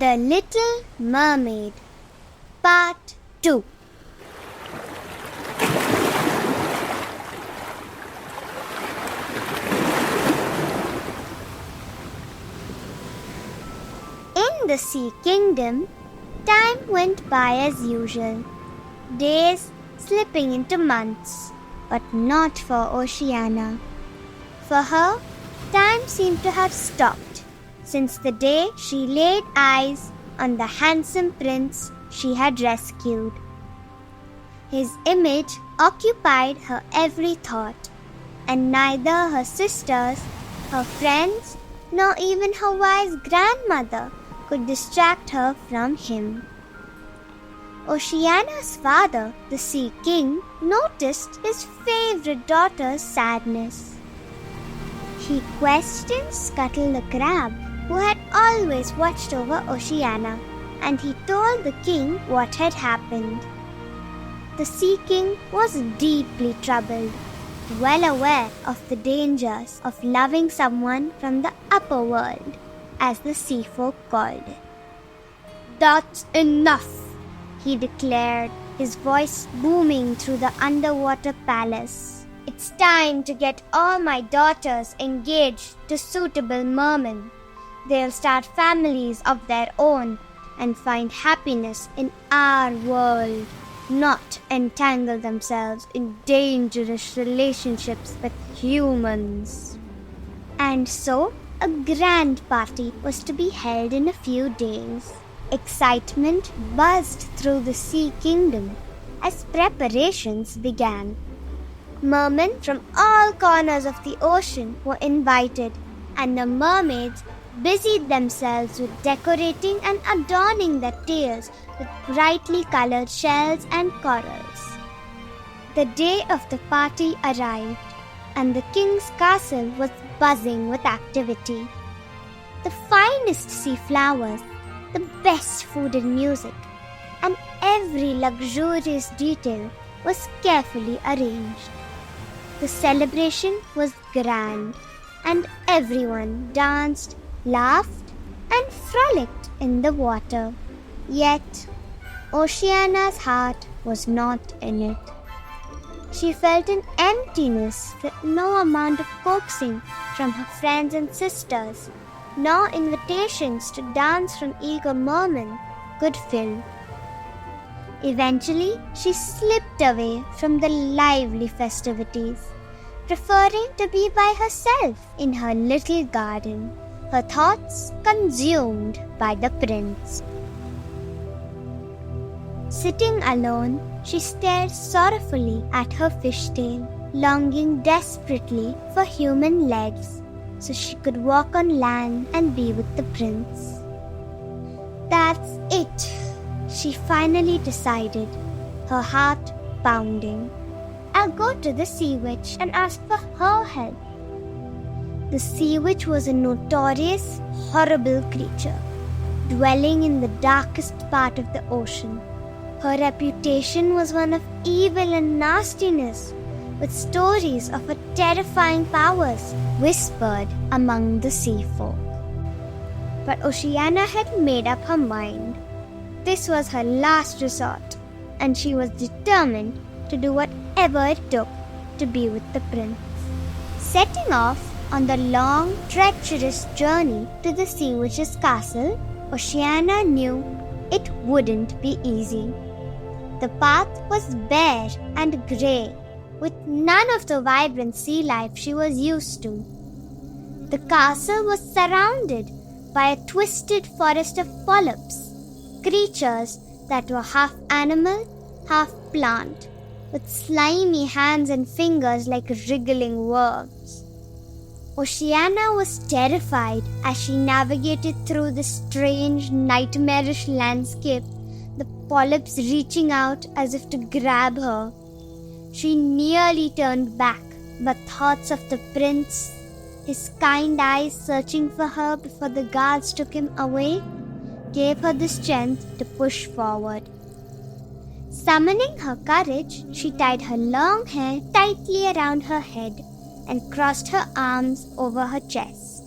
The Little Mermaid Part 2. In the Sea Kingdom, time went by as usual, days slipping into months, but not for Oceana. For her, time seemed to have stopped since the day she laid eyes on the handsome prince she had rescued. His image occupied her every thought, and neither her sisters, her friends, nor even her wise grandmother could distract her from him. Oceana's father, the Sea King, noticed his favorite daughter's sadness. He questioned Scuttle the crab, who had always watched over Oceana, and he told the king what had happened. The Sea King was deeply troubled, well aware of the dangers of loving someone from the upper world, as the sea folk called it. "That's enough," he declared, his voice booming through the underwater palace. "It's time to get all my daughters engaged to suitable mermen. They'll start families of their own and find happiness in our world, not entangle themselves in dangerous relationships with humans." And so, a grand party was to be held in a few days. Excitement buzzed through the Sea Kingdom as preparations began. Mermen from all corners of the ocean were invited, and the mermaids busied themselves with decorating and adorning their tails with brightly colored shells and corals. The day of the party arrived, and the king's castle was buzzing with activity. The finest sea flowers, the best food and music, and every luxurious detail was carefully arranged. The celebration was grand, and everyone danced, laughed, and frolicked in the water. Yet, Oceana's heart was not in it. She felt an emptiness that no amount of coaxing from her friends and sisters, nor invitations to dance from eager mermen could fill. Eventually, she slipped away from the lively festivities, preferring to be by herself in her little garden, her thoughts consumed by the prince. Sitting alone, she stared sorrowfully at her fishtail, longing desperately for human legs so she could walk on land and be with the prince. "That's it," she finally decided, her heart pounding. "I'll go to the sea witch and ask for her help." The sea witch was a notorious, horrible creature, dwelling in the darkest part of the ocean. Her reputation was one of evil and nastiness, with stories of her terrifying powers whispered among the sea folk. But Oceana had made up her mind. This was her last resort, and she was determined to do whatever it took to be with the prince. Setting off on the long, treacherous journey to the sea witch's castle, Oceana knew it wouldn't be easy. The path was bare and grey, with none of the vibrant sea life she was used to. The castle was surrounded by a twisted forest of polyps, creatures that were half animal, half plant, with slimy hands and fingers like wriggling worms. Oceana was terrified as she navigated through the strange, nightmarish landscape, the polyps reaching out as if to grab her. She nearly turned back, but thoughts of the prince, his kind eyes searching for her before the guards took him away, gave her the strength to push forward. Summoning her courage, she tied her long hair tightly around her head and crossed her arms over her chest,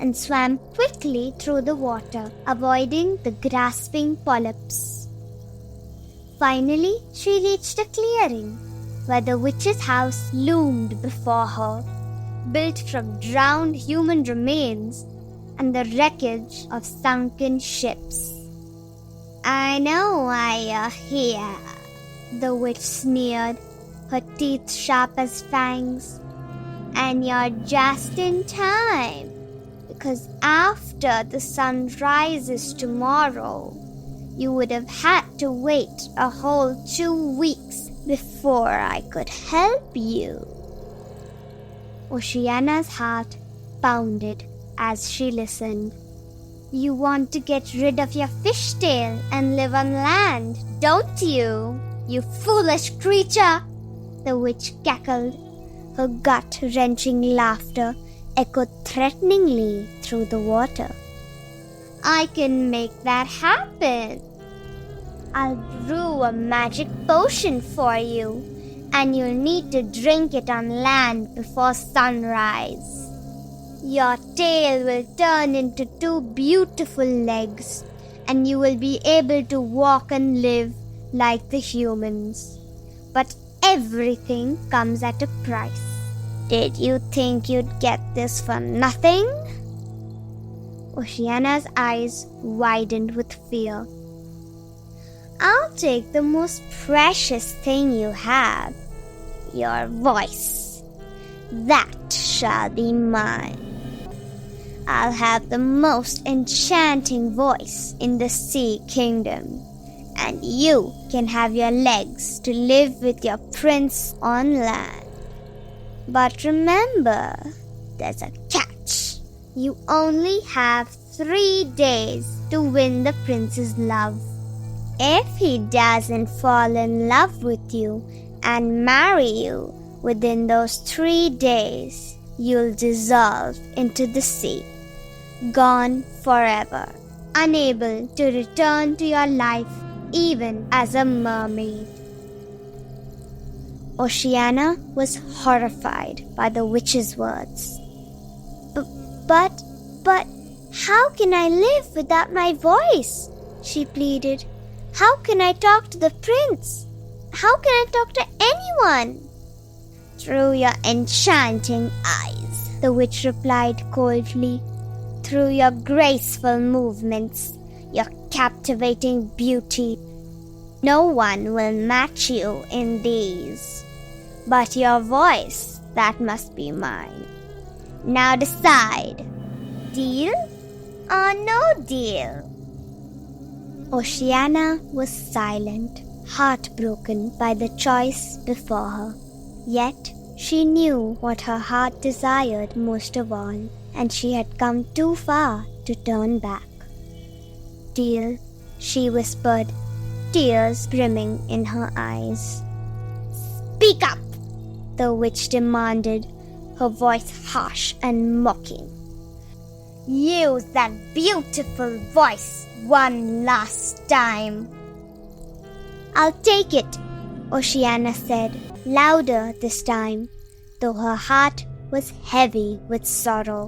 and swam quickly through the water, avoiding the grasping polyps. Finally, she reached a clearing where the witch's house loomed before her, built from drowned human remains and the wreckage of sunken ships. "I know why you're here," the witch sneered, her teeth sharp as fangs. "And you're just in time, because after the sun rises tomorrow, you would have had to wait a whole 2 weeks before I could help you." Oceana's heart pounded as she listened. "You want to get rid of your fishtail and live on land, don't you, you foolish creature?" the witch cackled. Her gut-wrenching laughter echoed threateningly through the water. "I can make that happen. I'll brew a magic potion for you, and you'll need to drink it on land before sunrise. Your tail will turn into 2 beautiful legs, and you will be able to walk and live like the humans. But everything comes at a price. Did you think you'd get this for nothing?" Oceana's eyes widened with fear. "I'll take the most precious thing you have, your voice. That shall be mine. I'll have the most enchanting voice in the Sea Kingdom, and you can have your legs to live with your prince on land. But remember, there's a catch. You only have 3 days to win the prince's love. If he doesn't fall in love with you and marry you within those 3 days, you'll dissolve into the sea, gone forever, unable to return to your life even as a mermaid." Oceana was horrified by the witch's words. But, how can I live without my voice?" she pleaded. "How can I talk to the prince? How can I talk to anyone?" "Through your enchanting eyes," the witch replied coldly. "Through your graceful movements, your captivating beauty. No one will match you in these. But your voice, that must be mine. Now decide, deal or no deal?" Oceana was silent, heartbroken by the choice before her. Yet she knew what her heart desired most of all, and she had come too far to turn back. "Deal," she whispered, tears brimming in her eyes. "Speak up," the witch demanded, her voice harsh and mocking. "Use that beautiful voice one last time." "I'll take it," Oceana said, louder this time, though her heart was heavy with sorrow.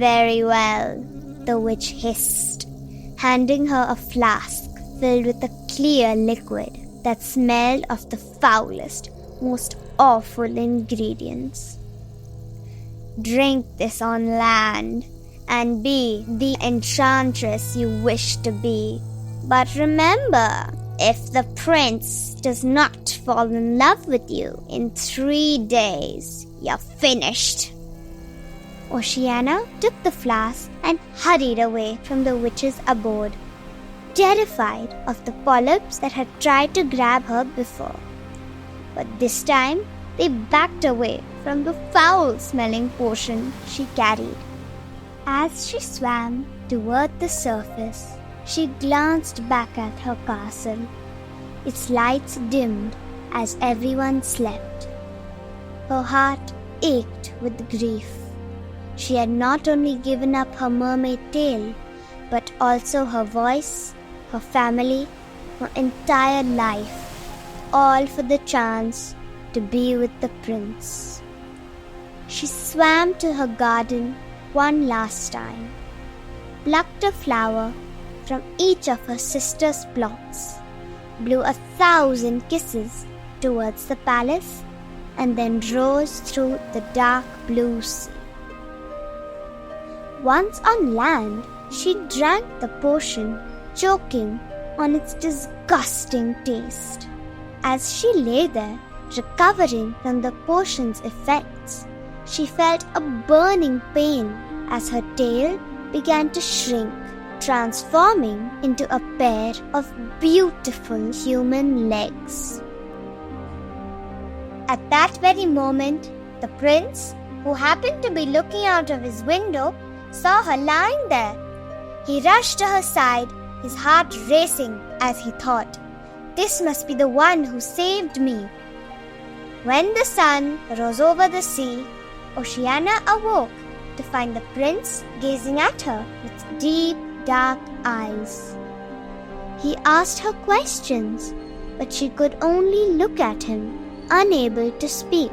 "Very well," the witch hissed, handing her a flask filled with a clear liquid that smelled of the foulest, most awful ingredients. "Drink this on land and be the enchantress you wish to be. But remember, if the prince does not fall in love with you in 3 days, you're finished." Oceana took the flask and hurried away from the witch's abode, terrified of the polyps that had tried to grab her before. But this time they backed away from the foul-smelling potion she carried. As she swam toward the surface, she glanced back at her castle. Its lights dimmed as everyone slept. Her heart ached with grief. She had not only given up her mermaid tail, but also her voice, her family, her entire life, all for the chance to be with the prince. She swam to her garden one last time, plucked a flower from each of her sister's plots, blew 1,000 kisses towards the palace, and then rose through the dark blue sea. Once on land, she drank the potion, choking on its disgusting taste. As she lay there, recovering from the potion's effects, she felt a burning pain as her tail began to shrink, transforming into a pair of beautiful human legs. At that very moment, the prince, who happened to be looking out of his window, saw her lying there. He rushed to her side, his heart racing as he thought, "This must be the one who saved me." When the sun rose over the sea, Oceana awoke to find the prince gazing at her with deep, dark eyes. He asked her questions, but she could only look at him, unable to speak.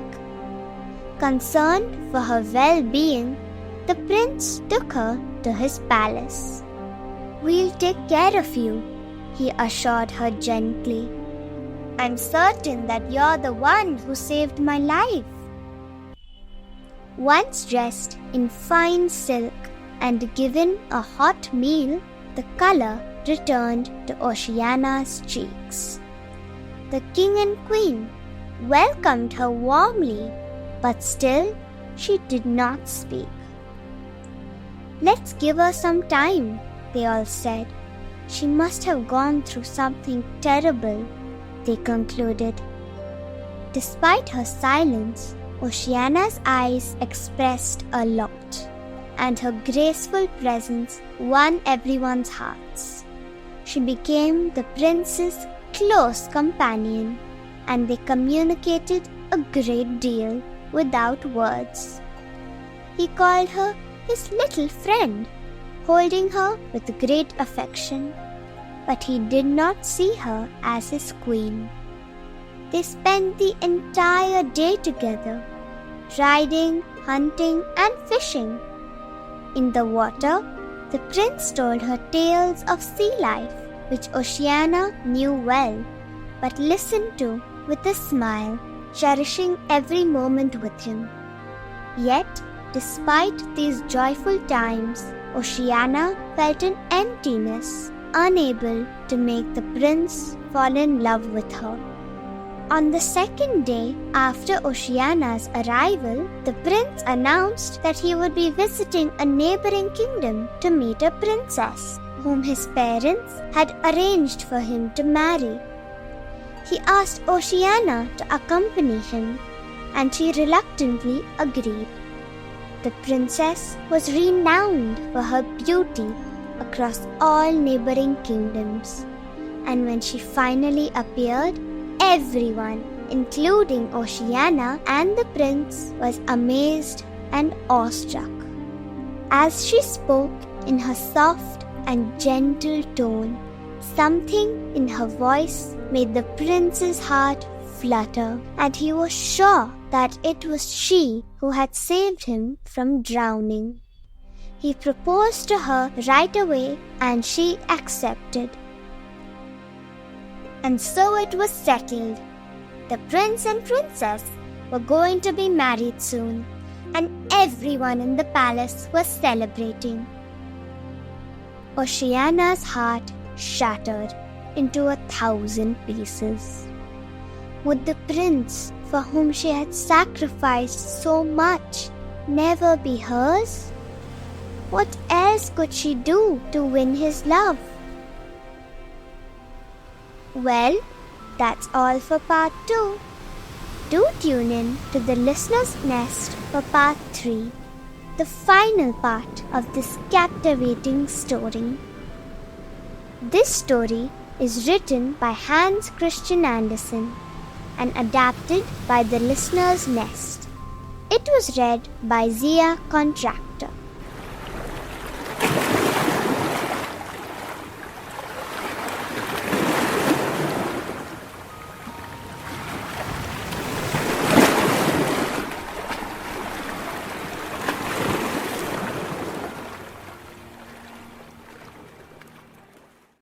Concerned for her well-being, the prince took her to his palace. "We'll take care of you," he assured her gently. "I'm certain that you're the one who saved my life." Once dressed in fine silk and given a hot meal, the color returned to Oceana's cheeks. The king and queen welcomed her warmly, but still she did not speak. "Let's give her some time," they all said. "She must have gone through something terrible," they concluded. Despite her silence, Oceana's eyes expressed a lot, and her graceful presence won everyone's hearts. She became the prince's close companion, and they communicated a great deal without words. He called her his little friend, holding her with great affection, but he did not see her as his queen. They spent the entire day together, riding, hunting, and fishing. In the water, the prince told her tales of sea life, which Oceana knew well, but listened to with a smile, cherishing every moment with him. Yet, despite these joyful times, Oceana felt an emptiness, unable to make the prince fall in love with her. On the second day after Oceana's arrival, the prince announced that he would be visiting a neighboring kingdom to meet a princess, whom his parents had arranged for him to marry. He asked Oceana to accompany him, and she reluctantly agreed. The princess was renowned for her beauty across all neighboring kingdoms, and when she finally appeared, everyone, including Oceana and the prince, was amazed and awestruck. As she spoke in her soft and gentle tone, something in her voice made the prince's heart flutter, and he was sure that it was she who had saved him from drowning. He proposed to her right away, and she accepted. And so it was settled. The prince and princess were going to be married soon, and everyone in the palace was celebrating. Oceana's heart shattered into 1,000 pieces. Would the prince, for whom she had sacrificed so much, never be hers? What else could she do to win his love? Well, that's all for part 2. Do tune in to the Listener's Nest for part 3, the final part of this captivating story. This story is written by Hans Christian Andersen and adapted by the Listener's Nest. It was read by Zia Contract.